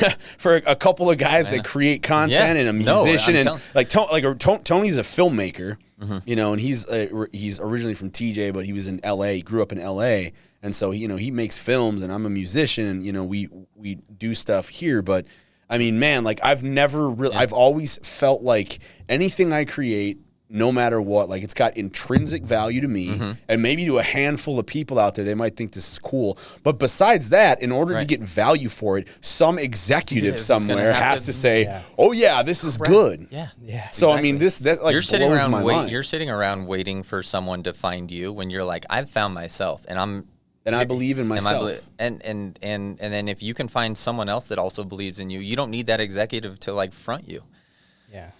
a couple of guys that create content and a musician Tony's a filmmaker, and he's originally from TJ, but he was in LA, he grew up in LA. And so, he makes films, and I'm a musician, and, we do stuff here. But I mean, man, like, I've always felt like anything I create, no matter what, like, it's got intrinsic value to me, and maybe to a handful of people out there, they might think this is cool. But besides that, in order to get value for it, some executive somewhere has to say, "Oh yeah, this is good." Yeah. So exactly. I mean, that like, you're sitting blows around my mind. You're sitting around waiting for someone to find you, when you're like, I've found myself, and I believe in myself. And then if you can find someone else that also believes in you, you don't need that executive to like front you.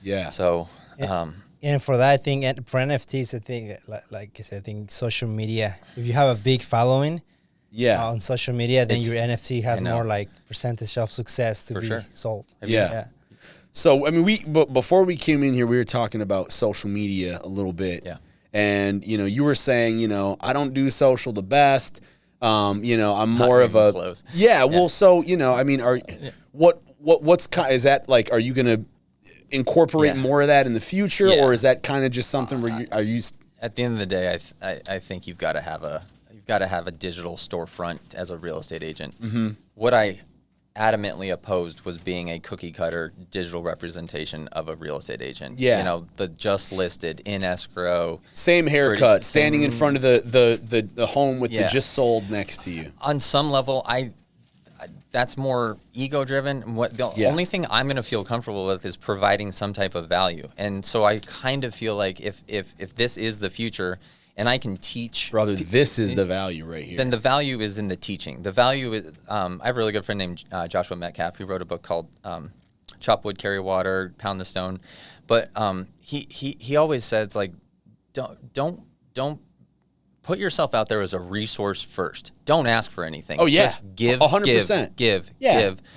Yeah. So. And for that, I think, and for NFTs, I think, like I said, I think social media, if you have a big following on social media, then your NFT has more like percentage of success to be sold. Yeah. So, I mean, before we came in here, we were talking about social media a little bit. Yeah. And, you were saying, I don't do social the best. I'm more of a... Close. Well, so, I mean, is that like, are you going to incorporate more of that in the future, or is that kind of just something where you at the end of the day, I think you've got to have a digital storefront as a real estate agent. What I adamantly opposed was being a cookie cutter digital representation of a real estate agent. The just listed, in escrow, same haircut, standing in front of the home with the just sold next to you. On some level, that's more ego driven. The only thing I'm going to feel comfortable with is providing some type of value. And so I kind of feel like if this is the future, and I can teach, brother, this is the value right here. Then the value is in the teaching. The value is, I have a really good friend named Joshua Metcalf, who wrote a book called chop wood, carry water, pound the stone. But he always says, like, don't put yourself out there as a resource first. Don't ask for anything. Oh, yeah. Just give, 100%. give.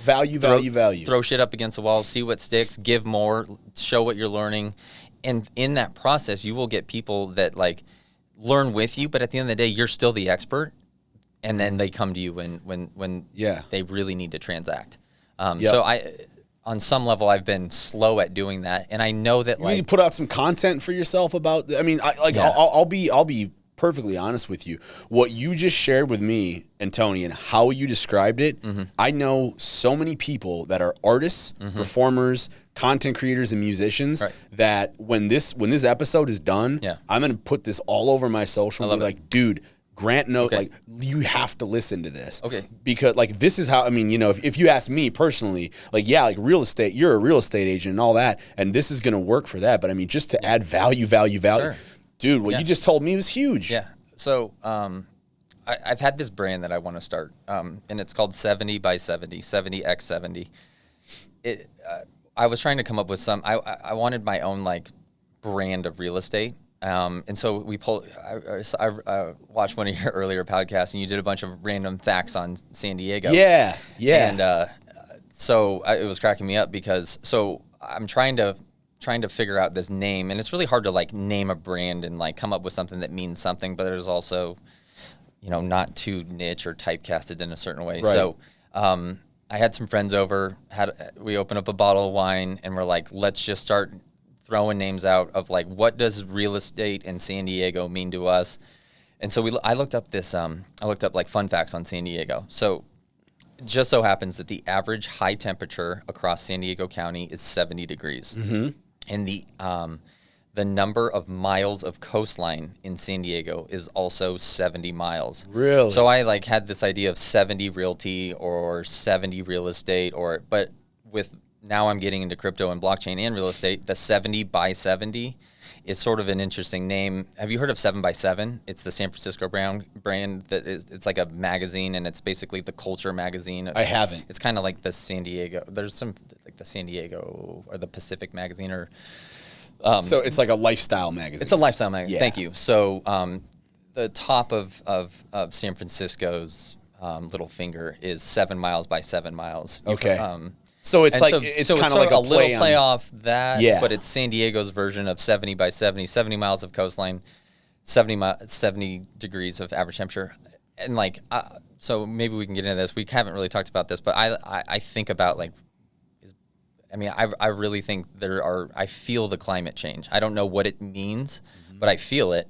Value. Throw shit up against the wall, see what sticks, give more, show what you're learning. And in that process, you will get people that, like, learn with you, but at the end of the day, you're still the expert. And then they come to you when they really need to transact. So on some level, I've been slow at doing that. And I know that, you need to put out some content for yourself about, I mean, I'll be perfectly honest with you. What you just shared with me and Tony and how you described it, I know so many people that are artists, performers, content creators, and musicians that when this episode is done, I'm going to put this all over my social and be like, dude, Grant knows, like, you have to listen to this. Okay. Because, like, this is how, I mean, you know, if you ask me personally, like, yeah, like, real estate, you're a real estate agent and all that, and this is going to work for that. But, I mean, just to add value. Sure. Dude, what you just told me was huge. Yeah. So, I've had this brand that I want to start, and it's called 70 by 70, 70x70. I was trying to come up with I wanted my own, like, brand of real estate. And so I watched one of your earlier podcasts, and you did a bunch of random facts on San Diego. Yeah. And so it was cracking me up because I'm trying to figure out this name, and it's really hard to, like, name a brand and, like, come up with something that means something, but there's also, you know, not too niche or typecasted in a certain way. Right. So I had some friends over, we opened up a bottle of wine, and we're like, let's just start throwing names out of, like, what does real estate in San Diego mean to us? And so I looked up like fun facts on San Diego. So it just so happens that the average high temperature across San Diego County is 70 degrees. And the number of miles of coastline in San Diego is also 70 miles. Really? So I, like, had this idea of 70 realty or 70 real estate, but with now I'm getting into crypto and blockchain and real estate. The 70 by 70 is sort of an interesting name. Have you heard of 7 by 7? It's the San Francisco brand it's like a magazine, and it's basically the culture magazine. I haven't. It's kind of like the San Diego. There's some, like, the San Diego or the Pacific magazine, or so it's like a lifestyle magazine. It's a lifestyle magazine. Yeah. Thank you. So the top of San Francisco's little finger is 7 miles by 7 miles. Okay. So it's like it's kind of like a play off that, but it's San Diego's version of 70 by 70, 70 miles of coastline, 70 degrees of average temperature. And, like, so maybe we can get into this. We haven't really talked about this, but I think about, like, I really think I feel the climate change. I don't know what it means, but I feel it,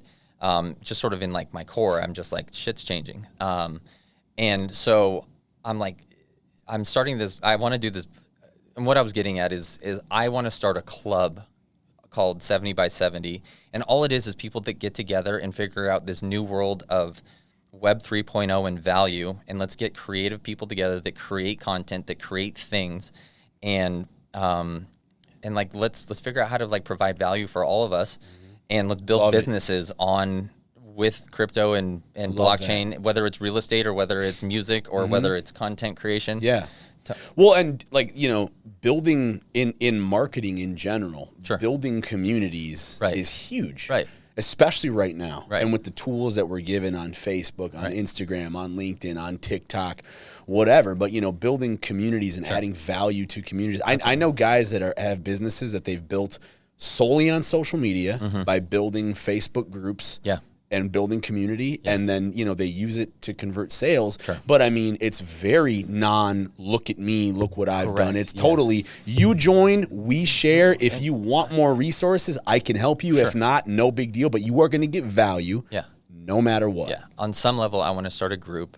just sort of in, like, my core. I'm just like, shit's changing. And so I'm like, I'm starting this, I want to do this. And what I was getting at is I want to start a club called 70 by 70. And all it is people that get together and figure out this new world of Web 3.0 and value. And let's get creative people together that create content, that create things. And like, let's figure out how to, like, provide value for all of us. And let's build businesses with crypto and blockchain, whether it's real estate or whether it's music or whether it's content creation. Yeah. Well, and, like, you know, building in marketing in general, building communities is huge. Right. Especially right now. Right. And with the tools that we're given on Facebook, on Instagram, on LinkedIn, on TikTok, whatever. But, you know, building communities and adding value to communities. I know guys that have businesses that they've built solely on social media by building Facebook groups. Yeah. And building community, and then, you know, they use it to convert sales. Sure. But, I mean, it's very look at me, look what I've done. It's totally, you join, we share. If you want more resources, I can help you. If not, no big deal. But you are going to get value no matter what. Yeah. On some level, I want to start a group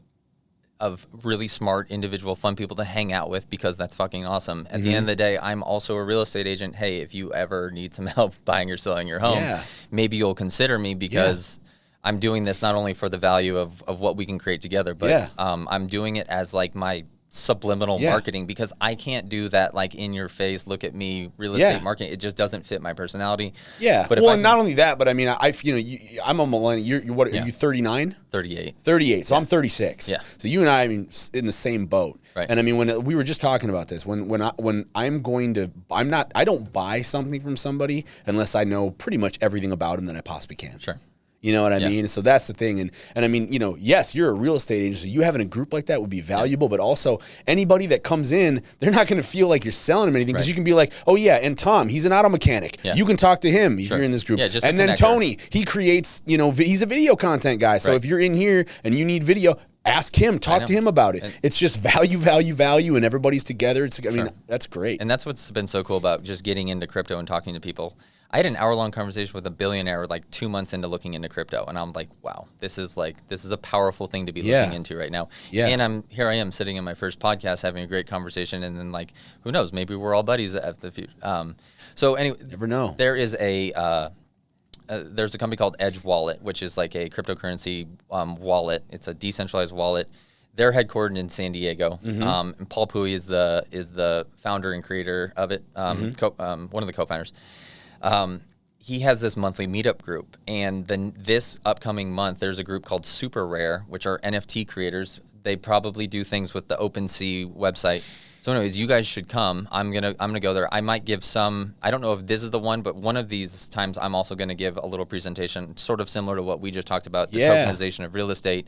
of really smart, individual, fun people to hang out with, because that's fucking awesome. At the end of the day, I'm also a real estate agent. Hey, if you ever need some help buying or selling your home, maybe you'll consider me, because I'm doing this not only for the value of what we can create together, but I'm doing it as, like, my subliminal Yeah. marketing, because I can't do that like in your face, look at me, real Yeah. estate marketing. It just doesn't fit my personality. Yeah. But if Well, I and can- not only that, but I mean, I'm a millennial. You're what? Are Yeah. you 39? 38. 38. So I'm 36. Yeah. So you and I mean, in the same boat. Right. And I mean, when we were just talking about this, when I don't buy something from somebody unless I know pretty much everything about him that I possibly can. Sure. You know what I Yeah. mean? So that's the thing. And I mean, yes, you're a real estate agent, so you having a group like that would be valuable, but also anybody that comes in, they're not going to feel like you're selling them anything, because Right. you can be like, oh yeah, and Tom, he's an auto mechanic. Yeah. You can talk to him if Sure. you're in this group. Yeah, just a and then connector. Tony, he creates, he's a video content guy. So Right. if you're in here and you need video, ask him, talk to him about it. It's just value, and everybody's together. I mean, that's great. And that's what's been so cool about just getting into crypto and talking to people. I had an hour-long conversation with a billionaire like 2 months into looking into crypto, and I'm like, wow, this is a powerful thing to be looking into right now. Yeah. And I am sitting in my first podcast having a great conversation, and then like, who knows, maybe we're all buddies at the future. So anyway, Never know. There is there's a company called Edge Wallet, which is like a cryptocurrency wallet. It's a decentralized wallet. They're headquartered in San Diego, and Paul Pui is the founder and creator of it, one of the co-founders. He has this monthly meetup group, and then this upcoming month, there's a group called Super Rare, which are NFT creators. They probably do things with the OpenSea website. So anyways, you guys should come. I'm gonna go there. I might give some, I don't know if this is the one, but one of these times I'm also gonna give a little presentation, sort of similar to what we just talked about, the tokenization of real estate.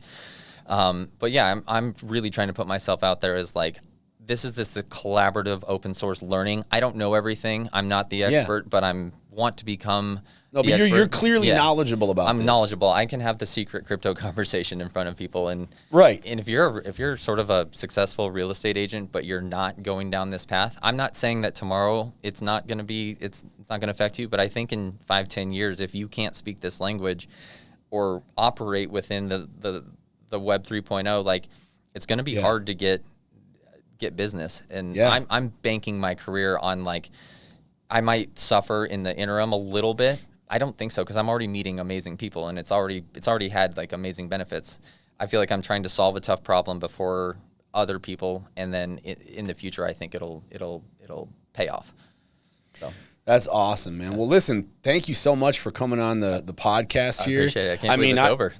But yeah, I'm really trying to put myself out there as like, this is the collaborative open source learning. I don't know everything. I'm not the expert, but want to become But the you're expert. clearly knowledgeable about I'm this. knowledgeable. I can have the secret crypto conversation in front of people, and Right. And if you're sort of a successful real estate agent, but you're not going down this path, I'm not saying that tomorrow it's not going to affect you, but I think in 5-10 years, if you can't speak this language or operate within the Web 3.0, like it's going to be hard to get business. And I'm banking my career on like, I might suffer in the interim a little bit. I don't think so, because I'm already meeting amazing people, and it's already had like amazing benefits. I feel like I'm trying to solve a tough problem before other people, and then in the future, I think it'll pay off. So That's awesome, man. Well, listen, thank you so much for coming on the podcast here. I appreciate it. I can't believe it's over.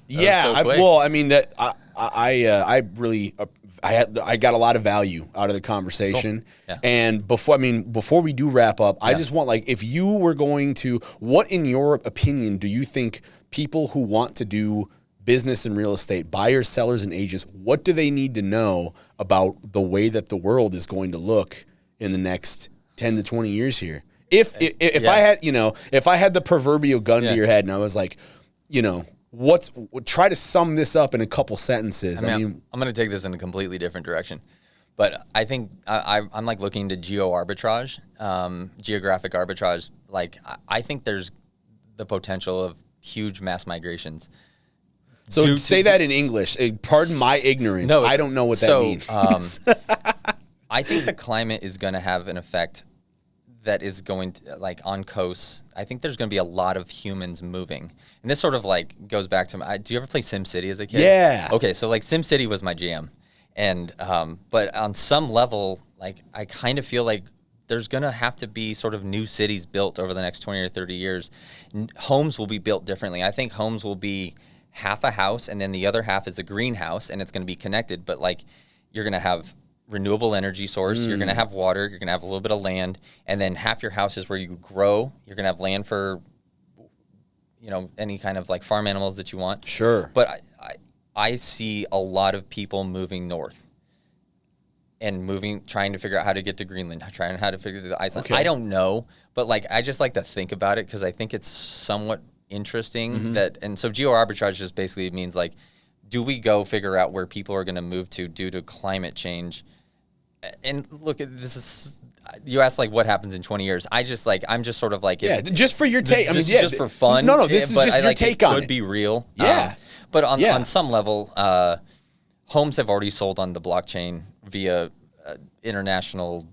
I got a lot of value out of the conversation. Cool. Yeah. And before we do wrap up, I just want, like, if you were going to, what in your opinion do you think people who want to do business in real estate, buyers, sellers, and agents, what do they need to know about the way that the world is going to look in the next 10 to 20 years here? If I had the proverbial gun to your head and I was like, try to sum this up in a couple sentences. I mean, I'm going to take this in a completely different direction, but I think I'm like looking into Geo Arbitrage, geographic arbitrage. Like I think there's the potential of huge mass migrations. So say that in English. Pardon my ignorance. No, I don't know what that means. I think the climate is going to have an effect that is going to, like, on coasts. I think there's going to be a lot of humans moving. And this sort of like goes back to do you ever play SimCity as a kid? Yeah. Okay, so like SimCity was my jam. And but on some level, like I kind of feel like there's going to have to be sort of new cities built over the next 20 or 30 years. Homes will be built differently. I think homes will be half a house and then the other half is a greenhouse, and it's going to be connected, but like you're going to have renewable energy source, you're going to have water, you're going to have a little bit of land, and then half your house is where you grow. You're going to have land for, any kind of like farm animals that you want. Sure. But I see a lot of people moving north and trying to figure out how to get to Greenland, trying how to figure out Iceland. Okay. I don't know, but like I just like to think about it because I think it's somewhat interesting and so geo arbitrage just basically means like, do we go figure out where people are going to move to due to climate change? And look, you asked like what happens in 20 years. I'm just sort of like, just for your take. Just for fun. No, this is just your take on it. Could be real. Yeah. But on some level, homes have already sold on the blockchain via international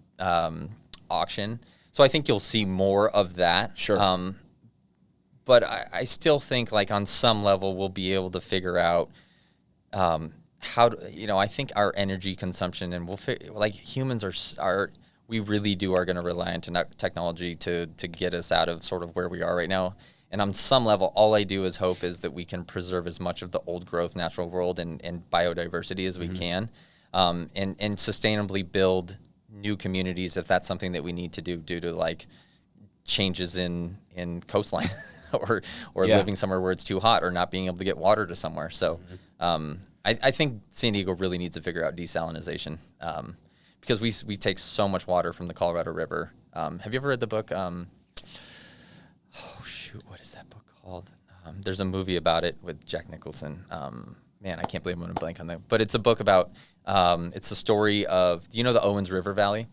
auction. So I think you'll see more of that. Sure. But I still think like on some level we'll be able to figure out I think our energy consumption, and like humans we really are going to rely on technology to get us out of sort of where we are right now. And on some level, all I do is hope is that we can preserve as much of the old growth natural world and biodiversity as we can, and sustainably build new communities if that's something that we need to do due to like changes in coastline or living somewhere where it's too hot or not being able to get water to somewhere. So I think San Diego really needs to figure out desalinization because we take so much water from the Colorado River. Have you ever read the book? What is that book called? There's a movie about it with Jack Nicholson. Man, I can't believe I'm going to blank on that. But it's a book about, it's the story of, do you know the Owens River Valley?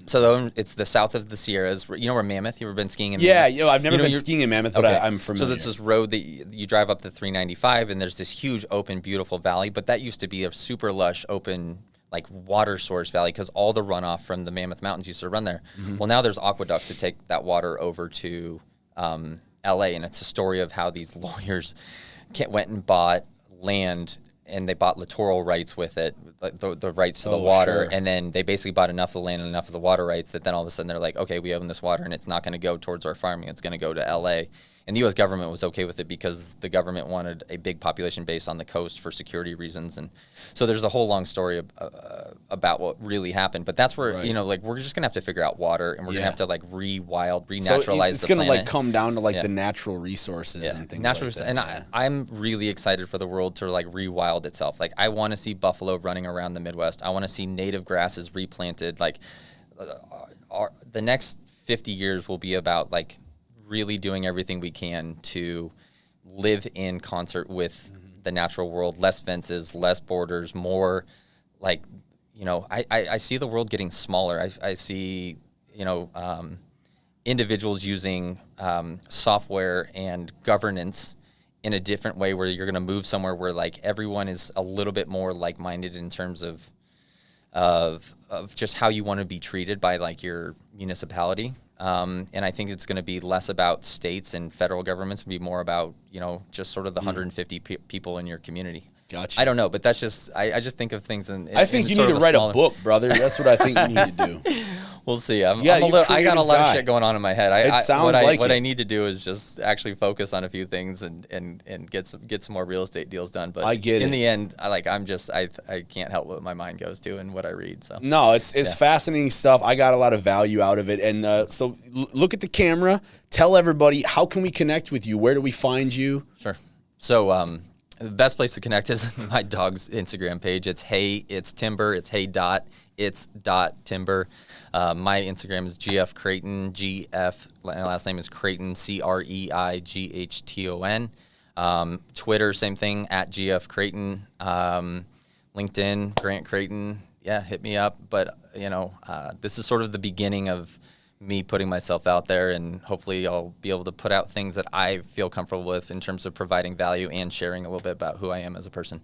So it's the south of the Sierras. You know where Mammoth? You ever been skiing in Mammoth? Yeah, I've never been skiing in Mammoth, but I'm familiar. So there's this road that you drive up to 395, and there's this huge, open, beautiful valley. But that used to be a super lush, open, like water source valley because all the runoff from the Mammoth Mountains used to run there. Well, now there's aqueducts to take that water over to LA, and it's a story of how these lawyers went and bought land, and they bought littoral rights with it, like the rights to the water, and then they basically bought enough of the land and enough of the water rights that then all of a sudden they're like, okay, we own this water, and it's not going to go towards our farming, it's going to go to LA. And the U.S. government was okay with it because the government wanted a big population base on the coast for security reasons. And so there's a whole long story about what really happened. But that's where, like we're just going to have to figure out water, and we're going to have to like renaturalize the planet. It's going to like come down to like the natural resources and things like that. And I'm really excited for the world to like rewild itself. Like I want to see buffalo running around the Midwest. I want to see native grasses replanted. Like the next 50 years will be about like really doing everything we can to live in concert with the natural world, less fences, less borders, more like, I see the world getting smaller. I see, individuals using software and governance in a different way where you're going to move somewhere where like everyone is a little bit more like-minded in terms of just how you want to be treated by like your municipality. And I think it's going to be less about states and federal governments and be more about, just sort of the 150 people in your community. Gotcha. I don't know, but that's just, I just think of things I think you need to write a book, brother. That's what I think you need to do. We'll see. I got a lot of shit going on in my head. What I need to do is just actually focus on a few things and get some more real estate deals done. But I get in it. the end, I can't help what my mind goes to and what I read. So no, it's fascinating stuff. I got a lot of value out of it. And so look at the camera. Tell everybody, how can we connect with you? Where do we find you? Sure. So the best place to connect is my dog's Instagram page. It's Timber. It's Timber. My Instagram is GF Creighton. My last name is Creighton, Creighton. Twitter, same thing, at GF Creighton. LinkedIn, Grant Creighton. Yeah, hit me up. But, this is sort of the beginning of me putting myself out there, and hopefully I'll be able to put out things that I feel comfortable with in terms of providing value and sharing a little bit about who I am as a person.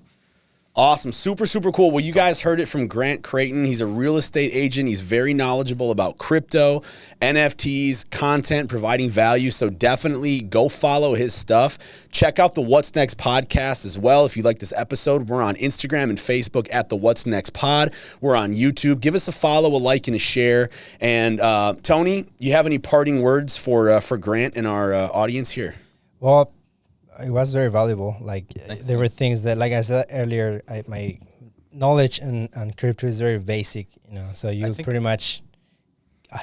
Awesome. Super, super cool. Well, you guys heard it from Grant Creighton. He's a real estate agent. He's very knowledgeable about crypto, NFTs, content, providing value. So definitely go follow his stuff. Check out the What's Next podcast as well. If you like this episode, we're on Instagram and Facebook at the What's Next Pod. We're on YouTube. Give us a follow, a like, and a share. And Tony, you have any parting words for Grant and our audience here? Well, it was very valuable. Like there were things that, like I said earlier, my knowledge on crypto is very basic, so you pretty much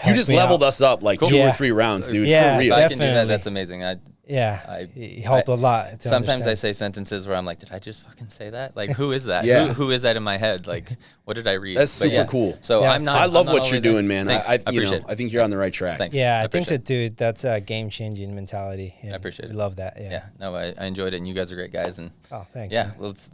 you just leveled us up like 2 or 3 rounds, dude. Yeah, for real. I can do that. That's amazing. It helped a lot. Sometimes I say sentences where I'm like, did I just fucking say that? Like, who is that? Yeah. Who is that in my head? Like, what did I read? That's super cool. So I love what you're doing, man. Thanks. I appreciate it. I think you're on the right track. Thanks. Yeah, I think so too. That's a game-changing mentality. I appreciate it. Love that. Yeah. No, I enjoyed it, and you guys are great guys. And thanks. Yeah, let's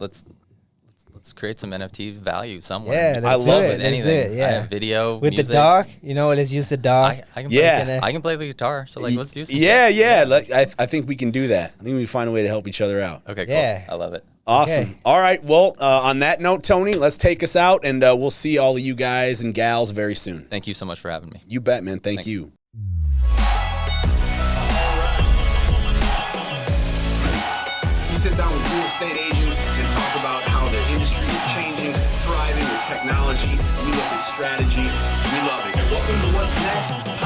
create some NFT value somewhere. Yeah, I love it. Anything. Yeah, video with music. the dog. Let's use the dog. I can play the guitar. So let's do some. Yeah. I think we can do that. I think we find a way to help each other out. Okay, cool. Yeah. I love it. Awesome. Okay. All right. Well, on that note, Tony, let's take us out, and we'll see all of you guys and gals very soon. Thank you so much for having me. You bet, man. Thank Thanks. you. We sit down with real estate agents and talk about how the industry technology. We look at strategy. We love it. And welcome to What's Next